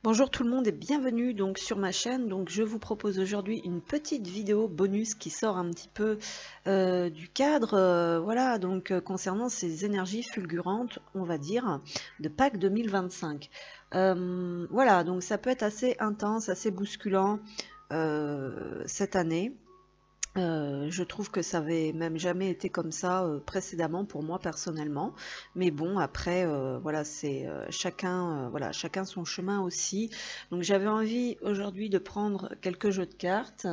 Bonjour tout le monde et bienvenue donc sur ma chaîne. Donc je vous propose aujourd'hui une petite vidéo bonus qui sort un petit peu du cadre, voilà, donc concernant ces énergies fulgurantes, on va dire, de Pâques 2025. Voilà, donc ça peut être assez intense, assez bousculant cette année. Je trouve que ça avait même jamais été comme ça précédemment pour moi personnellement, mais bon après voilà c'est chacun voilà chacun son chemin aussi. Donc j'avais envie aujourd'hui de prendre quelques jeux de cartes.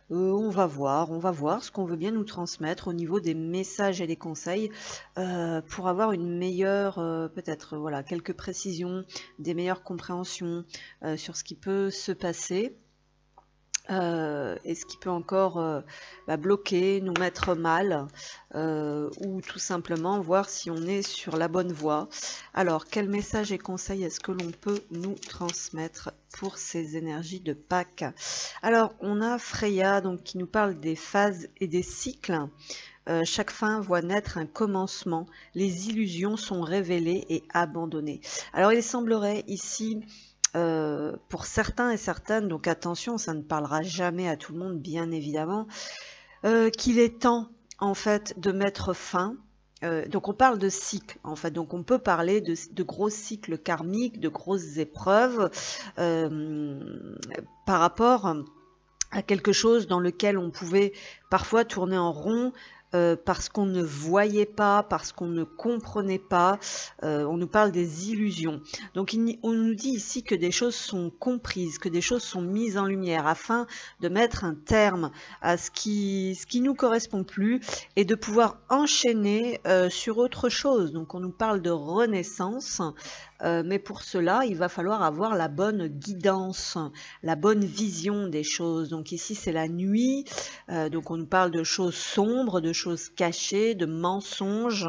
On va voir ce qu'on veut bien nous transmettre au niveau des messages et des conseils pour avoir une meilleure peut-être voilà quelques précisions, des meilleures compréhensions sur ce qui peut se passer. Et ce qui peut encore bloquer, nous mettre mal, ou tout simplement voir si on est sur la bonne voie. Alors, quel message et conseil est-ce que l'on peut nous transmettre pour ces énergies de Pâques? Alors, on a Freya donc, qui nous parle des phases et des cycles. Chaque fin voit naître un commencement, les illusions sont révélées et abandonnées. Alors, il semblerait ici pour certains et certaines, donc attention, ça ne parlera jamais à tout le monde, bien évidemment, qu'il est temps, en fait, de mettre fin. Donc on parle de cycle, en fait, donc on peut parler de gros cycles karmiques, de grosses épreuves par rapport à quelque chose dans lequel on pouvait parfois tourner en rond, parce qu'on ne voyait pas, parce qu'on ne comprenait pas. On nous parle des illusions. Donc on nous dit ici que des choses sont comprises, que des choses sont mises en lumière afin de mettre un terme à ce qui nous correspond plus et de pouvoir enchaîner sur autre chose. Donc on nous parle de renaissance, mais pour cela, il va falloir avoir la bonne guidance, la bonne vision des choses. Donc ici, c'est la nuit, donc on nous parle de choses sombres, de choses cachées, de mensonges,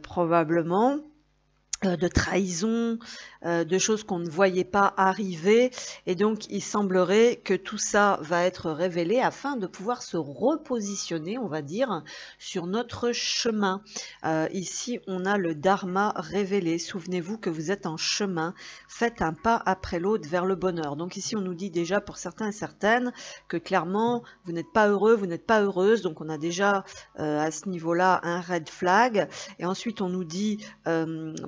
probablement. De trahison, de choses qu'on ne voyait pas arriver, et donc il semblerait que tout ça va être révélé afin de pouvoir se repositionner, on va dire, sur notre chemin. Ici on a le dharma révélé, souvenez-vous que vous êtes en chemin, faites un pas après l'autre vers le bonheur. Donc ici on nous dit déjà pour certains et certaines que clairement vous n'êtes pas heureux, vous n'êtes pas heureuse, donc on a déjà à ce niveau-là un red flag, et ensuite on nous dit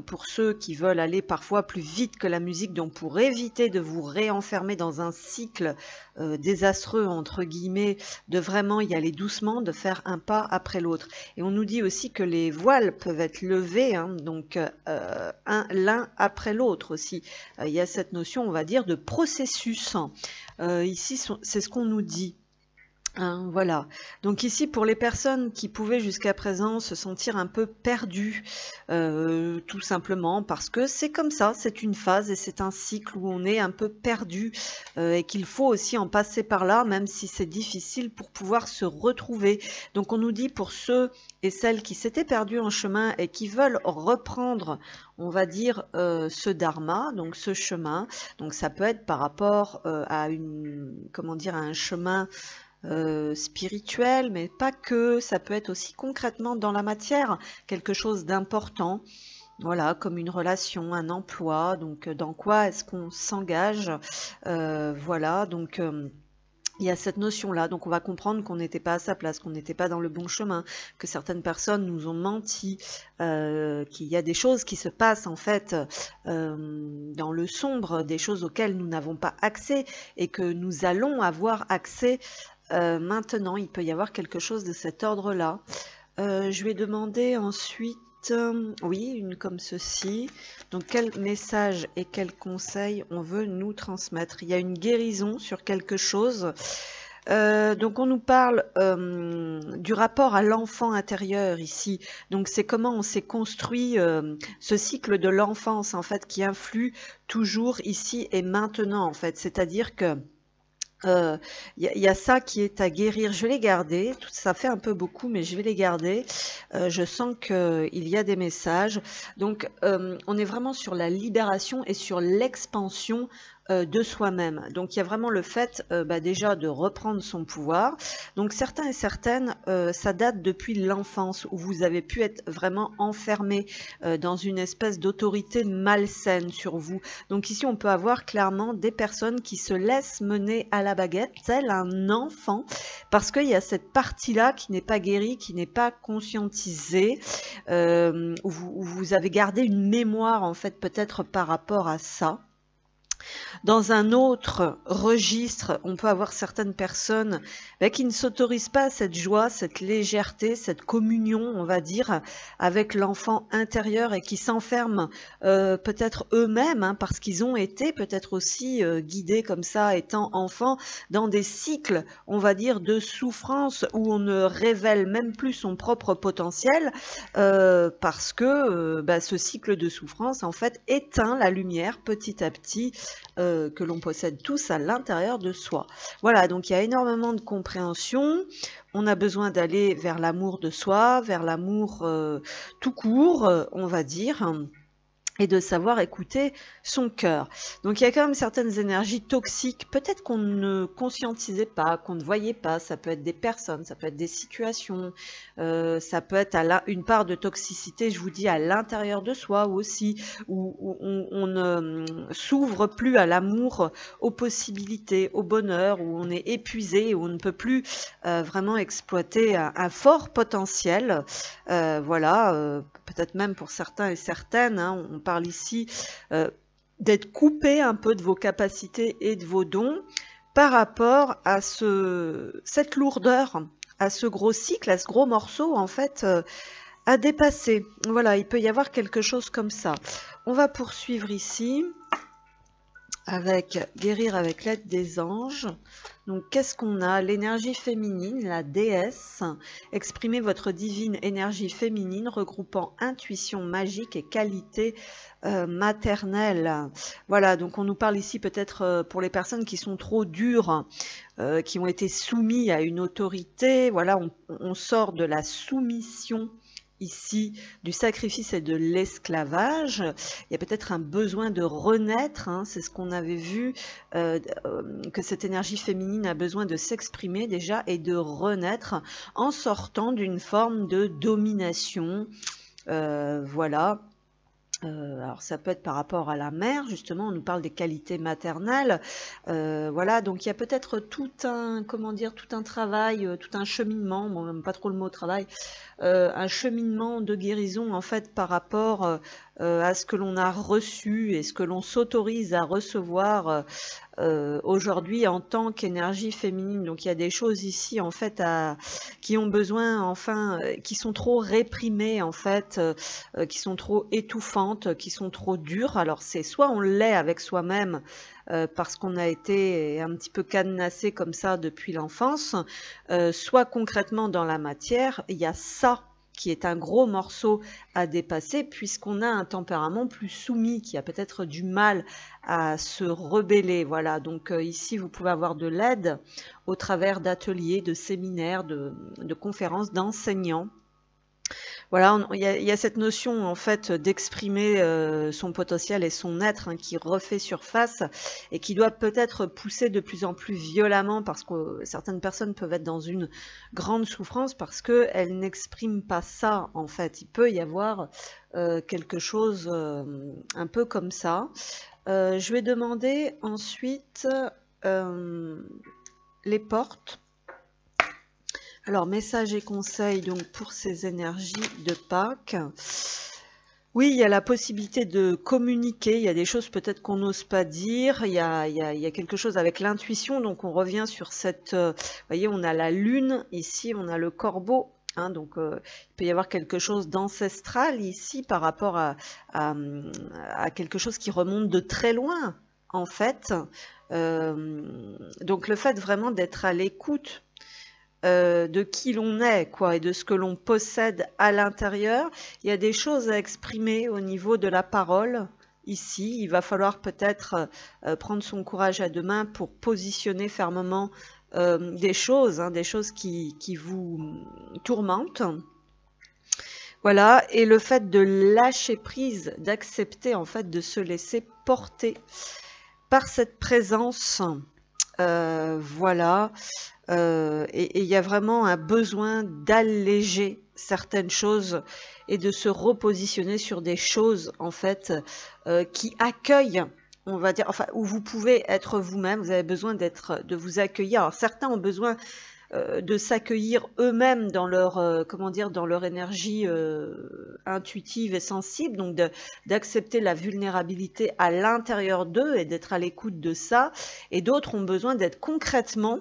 pour ceux qui veulent aller parfois plus vite que la musique, donc pour éviter de vous réenfermer dans un cycle désastreux, entre guillemets, de vraiment y aller doucement, de faire un pas après l'autre. Et on nous dit aussi que les voiles peuvent être levés, hein, donc l'un après l'autre aussi. Il y a cette notion, on va dire, de processus. Ici, c'est ce qu'on nous dit. Hein, voilà, donc ici pour les personnes qui pouvaient jusqu'à présent se sentir un peu perdues, tout simplement parce que c'est comme ça, c'est une phase et c'est un cycle où on est un peu perdu et qu'il faut aussi en passer par là, même si c'est difficile pour pouvoir se retrouver. Donc on nous dit pour ceux et celles qui s'étaient perdus en chemin et qui veulent reprendre, on va dire, ce dharma, donc ce chemin, donc ça peut être par rapport à comment dire, à un chemin spirituel, mais pas que, ça peut être aussi concrètement dans la matière, quelque chose d'important, voilà, comme une relation, un emploi, donc dans quoi est-ce qu'on s'engage, voilà, donc il y a cette notion-là, donc on va comprendre qu'on n'était pas à sa place, qu'on n'était pas dans le bon chemin, que certaines personnes nous ont menti, qu'il y a des choses qui se passent en fait dans le sombre, des choses auxquelles nous n'avons pas accès et que nous allons avoir accès maintenant. Il peut y avoir quelque chose de cet ordre-là. Je vais demander ensuite, oui, une comme ceci. Donc, quel message et quel conseil on veut nous transmettre? Il y a une guérison sur quelque chose. Donc on nous parle du rapport à l'enfant intérieur ici. Donc c'est comment on s'est construit ce cycle de l'enfance en fait qui influe toujours ici et maintenant en fait. C'est-à-dire que y a ça qui est à guérir. Je vais les garder. Ça fait un peu beaucoup, mais je vais les garder. Je sens qu'il y a des messages. Donc, on est vraiment sur la libération et sur l'expansion de soi-même. Donc il y a vraiment le fait déjà de reprendre son pouvoir. Donc certains et certaines, ça date depuis l'enfance où vous avez pu être vraiment enfermé dans une espèce d'autorité malsaine sur vous. Donc ici on peut avoir clairement des personnes qui se laissent mener à la baguette tel un enfant parce qu'il y a cette partie-là qui n'est pas guérie, qui n'est pas conscientisée, où vous avez gardé une mémoire en fait peut-être par rapport à ça. Dans un autre registre, on peut avoir certaines personnes qui ne s'autorisent pas cette joie, cette légèreté, cette communion, on va dire, avec l'enfant intérieur et qui s'enferment peut-être eux-mêmes, parce qu'ils ont été peut-être aussi guidés comme ça, étant enfants, dans des cycles, on va dire, de souffrance où on ne révèle même plus son propre potentiel parce que ce cycle de souffrance, en fait, éteint la lumière petit à petit que l'on possède tous à l'intérieur de soi. Voilà, donc il y a énormément de compréhension. On a besoin d'aller vers l'amour de soi, vers l'amour tout court, on va dire, et de savoir écouter son cœur. Donc il y a quand même certaines énergies toxiques, peut-être qu'on ne conscientisait pas, qu'on ne voyait pas, ça peut être des personnes, ça peut être des situations, ça peut être une part de toxicité, je vous dis, à l'intérieur de soi aussi, où on ne s'ouvre plus à l'amour, aux possibilités, au bonheur, où on est épuisé, où on ne peut plus vraiment exploiter un fort potentiel, voilà, peut-être même pour certains et certaines, on parle ici d'être coupé un peu de vos capacités et de vos dons par rapport à cette lourdeur, à ce gros cycle, à ce gros morceau en fait à dépasser. Voilà, il peut y avoir quelque chose comme ça. On va poursuivre ici avec guérir avec l'aide des anges. Donc qu'est-ce qu'on a? L'énergie féminine, la déesse. Exprimez votre divine énergie féminine regroupant intuition magique et qualité maternelle. Voilà, donc on nous parle ici peut-être pour les personnes qui sont trop dures, qui ont été soumises à une autorité. Voilà, on sort de la soumission ici du sacrifice et de l'esclavage. Il y a peut-être un besoin de renaître, c'est ce qu'on avait vu, que cette énergie féminine a besoin de s'exprimer déjà et de renaître en sortant d'une forme de domination. Voilà. Alors ça peut être par rapport à la mère, justement, on nous parle des qualités maternelles, voilà, donc il y a peut-être tout un, comment dire, tout un travail, tout un cheminement, bon, j'aime pas trop le mot travail, un cheminement de guérison en fait par rapport à ce que l'on a reçu et ce que l'on s'autorise à recevoir aujourd'hui en tant qu'énergie féminine. Donc il y a des choses ici en fait qui ont besoin, enfin, qui sont trop réprimées en fait, qui sont trop étouffantes, qui sont trop dures. Alors c'est soit on l'est avec soi-même parce qu'on a été un petit peu cadenassé comme ça depuis l'enfance, soit concrètement dans la matière, il y a ça qui est un gros morceau à dépasser puisqu'on a un tempérament plus soumis, qui a peut-être du mal à se rebeller. Voilà, donc ici vous pouvez avoir de l'aide au travers d'ateliers, de séminaires, de conférences, d'enseignants. Voilà, il y a cette notion en fait d'exprimer son potentiel et son être qui refait surface et qui doit peut-être pousser de plus en plus violemment parce que certaines personnes peuvent être dans une grande souffrance parce qu'elles n'expriment pas ça en fait. Il peut y avoir quelque chose un peu comme ça. Je vais demander ensuite les portes. Alors, messages et conseils donc pour ces énergies de Pâques. Oui, il y a la possibilité de communiquer, il y a des choses peut-être qu'on n'ose pas dire, il y a quelque chose avec l'intuition, donc on revient sur cette... vous voyez, on a la lune, ici on a le corbeau, donc il peut y avoir quelque chose d'ancestral ici par rapport à quelque chose qui remonte de très loin, en fait. Donc le fait vraiment d'être à l'écoute de qui l'on est, quoi, et de ce que l'on possède à l'intérieur. Il y a des choses à exprimer au niveau de la parole. Ici, il va falloir peut-être prendre son courage à deux mains pour positionner fermement des choses qui vous tourmentent. Voilà, et le fait de lâcher prise, d'accepter en fait de se laisser porter par cette présence, voilà, et il y a vraiment un besoin d'alléger certaines choses et de se repositionner sur des choses, en fait, qui accueillent, on va dire, enfin, où vous pouvez être vous-même, vous avez besoin de vous accueillir. Alors, certains ont besoin de s'accueillir eux-mêmes dans leur, comment dire, dans leur énergie intuitive et sensible, donc d'accepter la vulnérabilité à l'intérieur d'eux et d'être à l'écoute de ça. Et d'autres ont besoin d'être concrètement,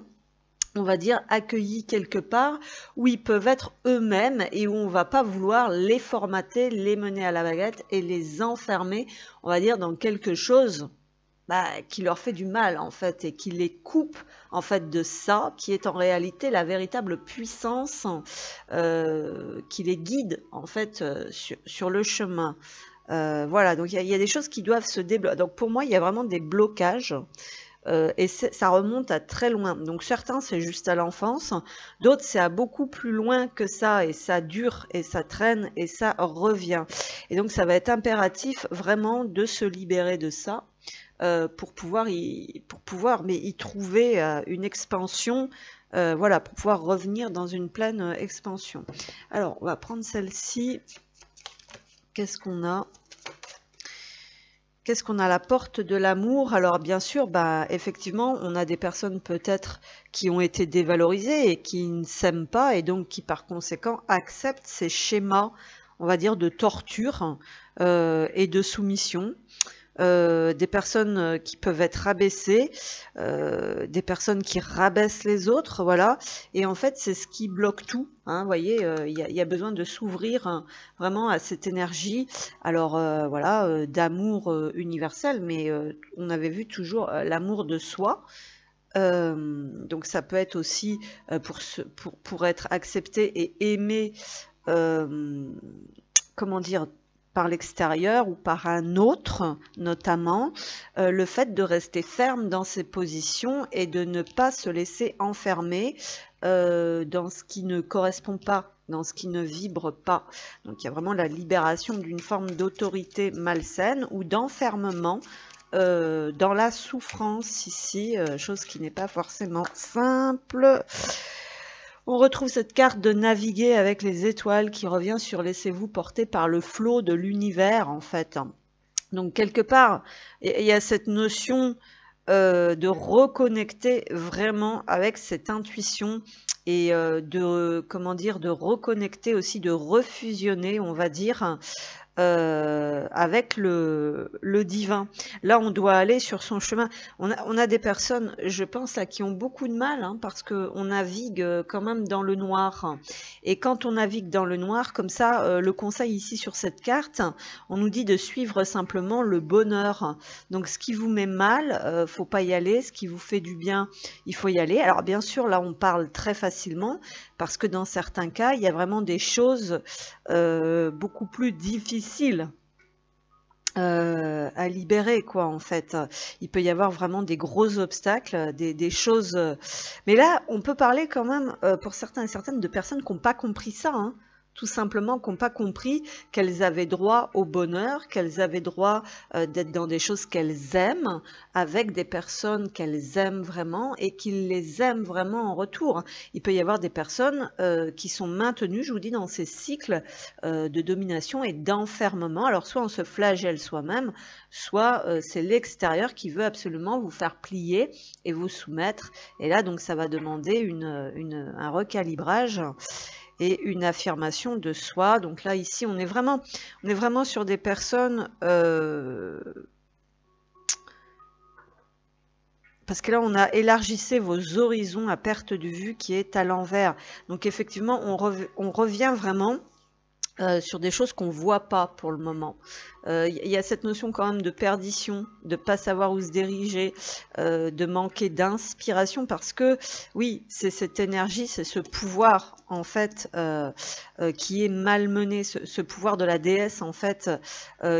on va dire, accueillis quelque part où ils peuvent être eux-mêmes et où on va pas vouloir les formater, les mener à la baguette et les enfermer, on va dire, dans quelque chose qui leur fait du mal, en fait, et qui les coupe, en fait, de ça, qui est en réalité la véritable puissance qui les guide, en fait, sur le chemin. Voilà, donc il y a des choses qui doivent se débloquer. Donc pour moi, il y a vraiment des blocages. Et ça remonte à très loin. Donc certains, c'est juste à l'enfance. D'autres, c'est à beaucoup plus loin que ça. Et ça dure, et ça traîne, et ça revient. Et donc ça va être impératif vraiment de se libérer de ça. Pour pouvoir y trouver une expansion, voilà, pour pouvoir revenir dans une pleine expansion. Alors, on va prendre celle-ci. Qu'est-ce qu'on a? Qu'est-ce qu'on a? La porte de l'amour. Alors, bien sûr, effectivement, on a des personnes peut-être qui ont été dévalorisées et qui ne s'aiment pas et donc qui, par conséquent, acceptent ces schémas, on va dire, de torture et de soumission. Des personnes qui peuvent être rabaissées, des personnes qui rabaissent les autres, voilà. Et en fait, c'est ce qui bloque tout. Hein, vous voyez, il y a besoin de s'ouvrir vraiment à cette énergie. Alors voilà, d'amour universel, mais on avait vu toujours l'amour de soi. Donc ça peut être aussi pour être accepté et aimé, comment dire, par l'extérieur ou par un autre, notamment, le fait de rester ferme dans ses positions et de ne pas se laisser enfermer dans ce qui ne correspond pas, dans ce qui ne vibre pas. Donc il y a vraiment la libération d'une forme d'autorité malsaine ou d'enfermement dans la souffrance ici, chose qui n'est pas forcément simple. On retrouve cette carte de naviguer avec les étoiles qui revient sur laissez-vous porter par le flot de l'univers, en fait. Donc quelque part, il y a cette notion de reconnecter vraiment avec cette intuition et de reconnecter aussi, de refusionner, on va dire, avec le divin. Là, on doit aller sur son chemin. On a des personnes, je pense, là, qui ont beaucoup de mal, hein, parce qu'on navigue quand même dans le noir. Et quand on navigue dans le noir, comme ça, le conseil ici sur cette carte, on nous dit de suivre simplement le bonheur. Donc, ce qui vous met mal, faut pas y aller. Ce qui vous fait du bien, il faut y aller. Alors, bien sûr, là, on parle très facilement, parce que dans certains cas, il y a vraiment des choses beaucoup plus difficiles à libérer, quoi, en fait. Il peut y avoir vraiment des gros obstacles, des choses... Mais là, on peut parler quand même, pour certains et certaines, de personnes qui n'ont pas compris ça, hein. Tout simplement, qui n'ont pas compris qu'elles avaient droit au bonheur, qu'elles avaient droit d'être dans des choses qu'elles aiment, avec des personnes qu'elles aiment vraiment et qu'ils les aiment vraiment en retour. Il peut y avoir des personnes qui sont maintenues, je vous dis, dans ces cycles de domination et d'enfermement. Alors, soit on se flagelle soi-même, soit c'est l'extérieur qui veut absolument vous faire plier et vous soumettre. Et là, donc, ça va demander un recalibrage et une affirmation de soi. Donc là, ici, on est vraiment sur des personnes... parce que là, on a élargissez vos horizons à perte de vue qui est à l'envers. Donc effectivement, on revient vraiment sur des choses qu'on ne voit pas pour le moment. Il y a cette notion quand même de perdition, de ne pas savoir où se diriger, de manquer d'inspiration, parce que oui, c'est cette énergie, c'est ce pouvoir en fait qui est malmené, ce pouvoir de la déesse en fait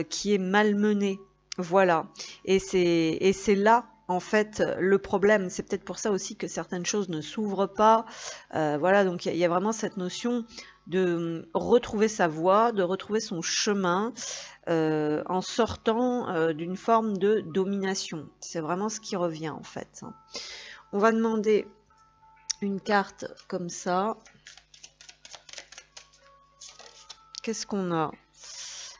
qui est malmené. Voilà. Et c'est là en fait le problème. C'est peut-être pour ça aussi que certaines choses ne s'ouvrent pas. Voilà, donc il y a vraiment cette notion de retrouver sa voie, de retrouver son chemin en sortant d'une forme de domination. C'est vraiment ce qui revient en fait. On va demander une carte comme ça. Qu'est-ce qu'on a?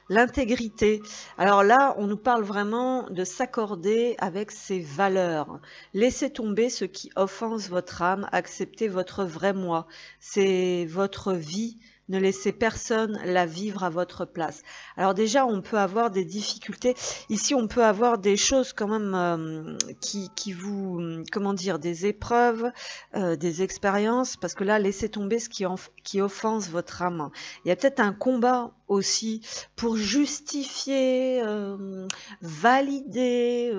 L'intégrité. Alors là, on nous parle vraiment de s'accorder avec ses valeurs. Laissez tomber ce qui offense votre âme, acceptez votre vrai moi. C'est votre vie. Ne laissez personne la vivre à votre place. Alors déjà, on peut avoir des difficultés. Ici, on peut avoir des choses quand même qui vous, comment dire, des épreuves, des expériences, parce que là, laissez tomber ce qui offense votre âme. Il y a peut-être un combat aussi pour justifier, valider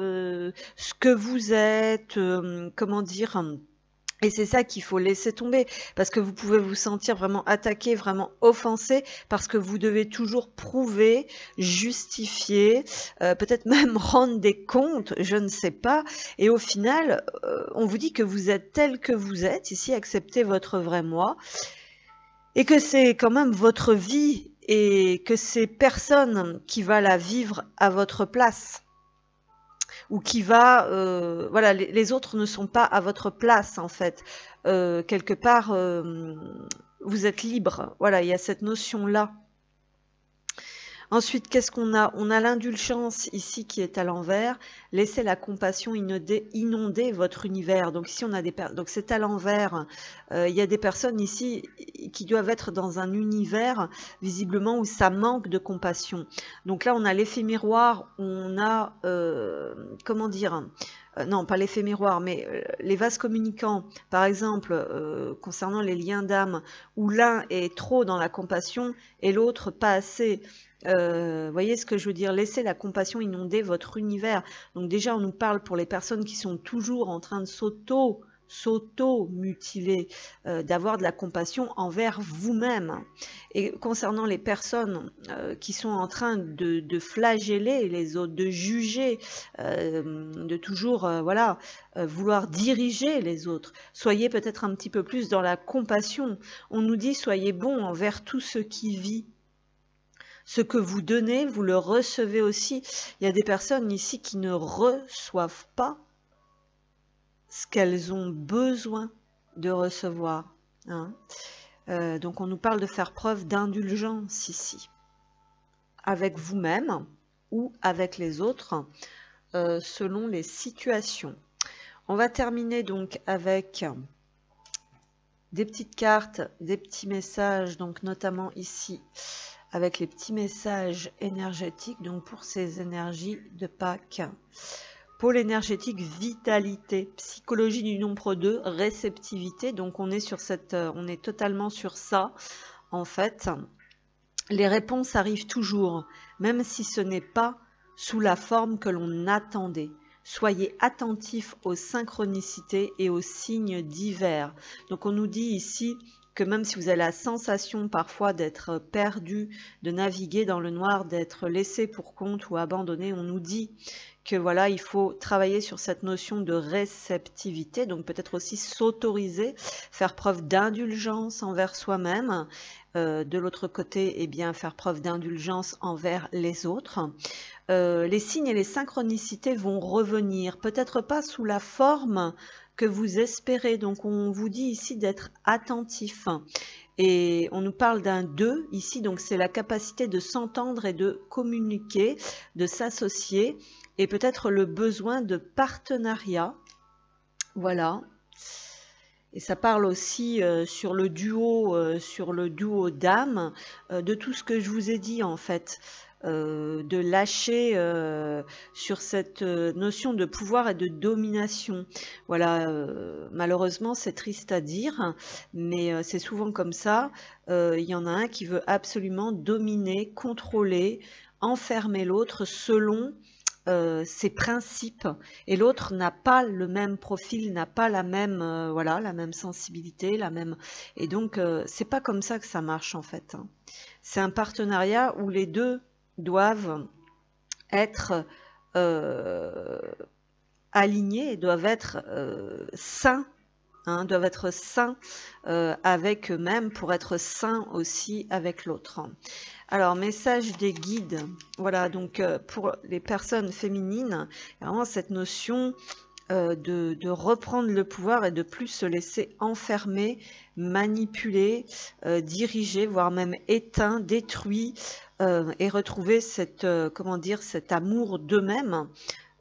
ce que vous êtes, comment dire. Et c'est ça qu'il faut laisser tomber, parce que vous pouvez vous sentir vraiment attaqué, vraiment offensé, parce que vous devez toujours prouver, justifier, peut-être même rendre des comptes, je ne sais pas. Et au final, on vous dit que vous êtes tel que vous êtes, ici, acceptez votre vrai moi, et que c'est quand même votre vie, et que c'est personne qui va la vivre à votre place. Ou qui va, voilà, les autres ne sont pas à votre place en fait. Quelque part, vous êtes libre. Voilà, il y a cette notion-là. Ensuite, qu'est-ce qu'on a? On a l'indulgence ici qui est à l'envers. Laissez la compassion inonder votre univers. Donc ici, on a donc c'est à l'envers. Il y a des personnes ici qui doivent être dans un univers visiblement où ça manque de compassion. Donc là, on a l'effet miroir. On a, comment dire? Non, pas l'effet miroir, mais les vases communicants, par exemple, concernant les liens d'âme, où l'un est trop dans la compassion et l'autre pas assez. Voyez ce que je veux dire? Laissez la compassion inonder votre univers. Donc déjà, on nous parle pour les personnes qui sont toujours en train de s'auto-mutiler, d'avoir de la compassion envers vous-même. Et concernant les personnes qui sont en train de flageller les autres, de juger, de toujours voilà, vouloir diriger les autres, soyez peut-être un petit peu plus dans la compassion. On nous dit soyez bons envers tout ce qui vit. Ce que vous donnez, vous le recevez aussi. Il y a des personnes ici qui ne reçoivent pas ce qu'elles ont besoin de recevoir. Hein. Donc on nous parle de faire preuve d'indulgence ici, avec vous-même ou avec les autres, selon les situations. On va terminer donc avec des petites cartes, des petits messages, donc notamment ici, avec les petits messages énergétiques, donc pour ces énergies de Pâques. Pôle énergétique, vitalité, psychologie du nombre 2, réceptivité, donc on est sur cette, on est totalement sur ça, en fait. Les réponses arrivent toujours, même si ce n'est pas sous la forme que l'on attendait. Soyez attentifs aux synchronicités et aux signes divers. Donc on nous dit ici que même si vous avez la sensation parfois d'être perdu, de naviguer dans le noir, d'être laissé pour compte ou abandonné, on nous dit que voilà, il faut travailler sur cette notion de réceptivité, donc peut-être aussi s'autoriser, faire preuve d'indulgence envers soi-même, de l'autre côté, eh bien, faire preuve d'indulgence envers les autres. Les signes et les synchronicités vont revenir, peut-être pas sous la forme que vous espérez. Donc on vous dit ici d'être attentif. Et on nous parle d'un 2 ici, donc c'est la capacité de s'entendre et de communiquer, de s'associer, et peut-être le besoin de partenariat. Voilà. Et ça parle aussi sur le duo d'âme, de tout ce que je vous ai dit en fait. De lâcher sur cette notion de pouvoir et de domination. Voilà, malheureusement c'est triste à dire, mais c'est souvent comme ça. Il y en a un qui veut absolument dominer, contrôler, enfermer l'autre selon ses principes, et l'autre n'a pas le même profil, n'a pas la même voilà, la même sensibilité, la même, et donc c'est pas comme ça que ça marche en fait. Hein. C'est un partenariat où les deux doivent être alignés, doivent être sains hein, doivent être sains avec eux-mêmes pour être sains aussi avec l'autre. Alors, message des guides. Voilà, donc pour les personnes féminines, il y a vraiment cette notion de reprendre le pouvoir et de plus se laisser enfermer, manipuler, diriger, voire même éteint, détruit, et retrouver cette, comment dire, cet amour d'eux-mêmes.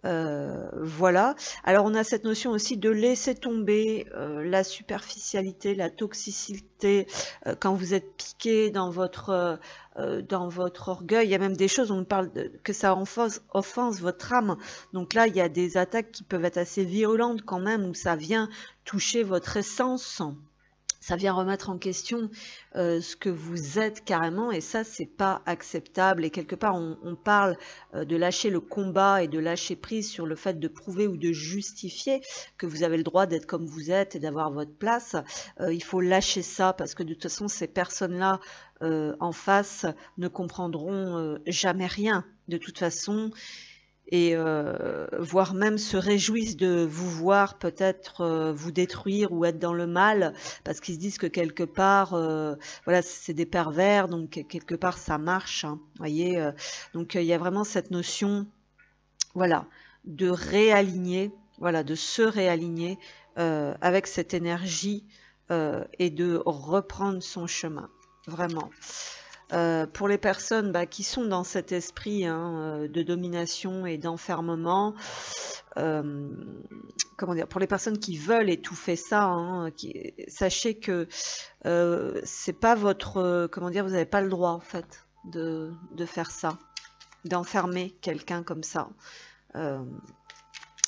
Voilà. Alors on a cette notion aussi de laisser tomber la superficialité, la toxicité, quand vous êtes piqué dans votre orgueil. Il y a même des choses, on parle que ça offense votre âme. Donc là, il y a des attaques qui peuvent être assez violentes quand même, où ça vient toucher votre essence. Ça vient remettre en question ce que vous êtes carrément, et ça, c'est pas acceptable. Et quelque part, on parle de lâcher le combat et de lâcher prise sur le fait de prouver ou de justifier que vous avez le droit d'être comme vous êtes et d'avoir votre place. Il faut lâcher ça, parce que de toute façon, ces personnes-là en face ne comprendront jamais rien. De toute façon, et voire même se réjouissent de vous voir peut-être vous détruire ou être dans le mal, parce qu'ils se disent que quelque part, voilà, c'est des pervers, donc quelque part ça marche, hein, voyez. Donc il y a vraiment cette notion, voilà, de réaligner, voilà, de se réaligner avec cette énergie et de reprendre son chemin, vraiment. Pour les personnes qui sont dans cet esprit de domination et d'enfermement, comment dire, pour les personnes qui veulent étouffer ça, hein, sachez que c'est pas votre, comment dire, vous n'avez pas le droit en fait de faire ça, d'enfermer quelqu'un comme ça.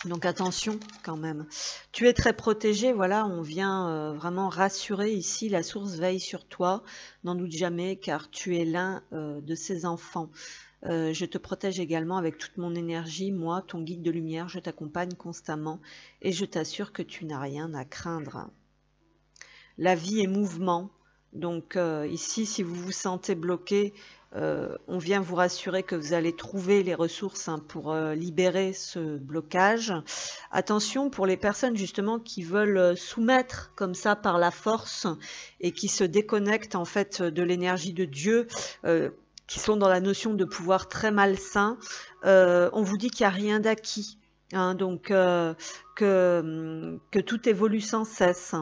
Donc attention quand même. Tu es très protégé, voilà, on vient vraiment rassurer ici, la source veille sur toi, n'en doute jamais, car tu es l'un de ses enfants. Je te protège également avec toute mon énergie, moi, ton guide de lumière, je t'accompagne constamment et je t'assure que tu n'as rien à craindre. La vie est mouvement, donc ici, si vous vous sentez bloqué, on vient vous rassurer que vous allez trouver les ressources pour libérer ce blocage. Attention pour les personnes justement qui veulent soumettre comme ça par la force et qui se déconnectent en fait de l'énergie de Dieu, qui sont dans la notion de pouvoir très malsain. On vous dit qu'il n'y a rien d'acquis, hein, donc que tout évolue sans cesse.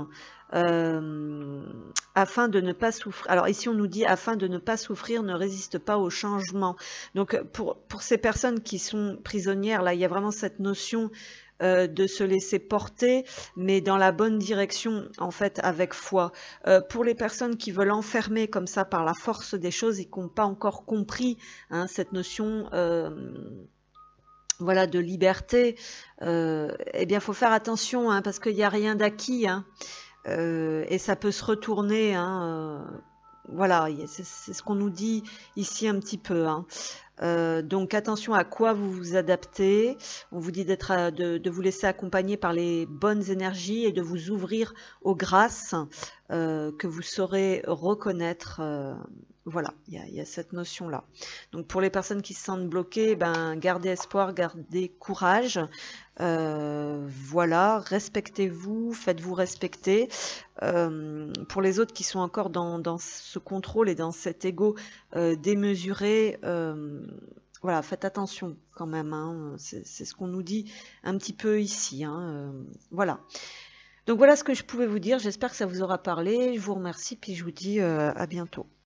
Afin de ne pas souffrir. Alors ici on nous dit afin de ne pas souffrir, ne résiste pas au changement. Donc pour ces personnes qui sont prisonnières, là il y a vraiment cette notion de se laisser porter, mais dans la bonne direction en fait avec foi. Pour les personnes qui veulent enfermer comme ça par la force des choses et qui n'ont pas encore compris cette notion voilà, de liberté, eh bien faut faire attention parce qu'il n'y a rien d'acquis. Et ça peut se retourner, voilà, c'est ce qu'on nous dit ici un petit peu. Donc attention à quoi vous vous adaptez. On vous dit de vous laisser accompagner par les bonnes énergies et de vous ouvrir aux grâces que vous saurez reconnaître. Voilà, il y a cette notion-là. Donc pour les personnes qui se sentent bloquées, gardez espoir, gardez courage. Voilà, respectez-vous, faites-vous respecter. Pour les autres qui sont encore dans ce contrôle et dans cet ego démesuré, voilà, faites attention quand même. C'est ce qu'on nous dit un petit peu ici. Voilà. Donc voilà ce que je pouvais vous dire. J'espère que ça vous aura parlé. Je vous remercie puis je vous dis à bientôt.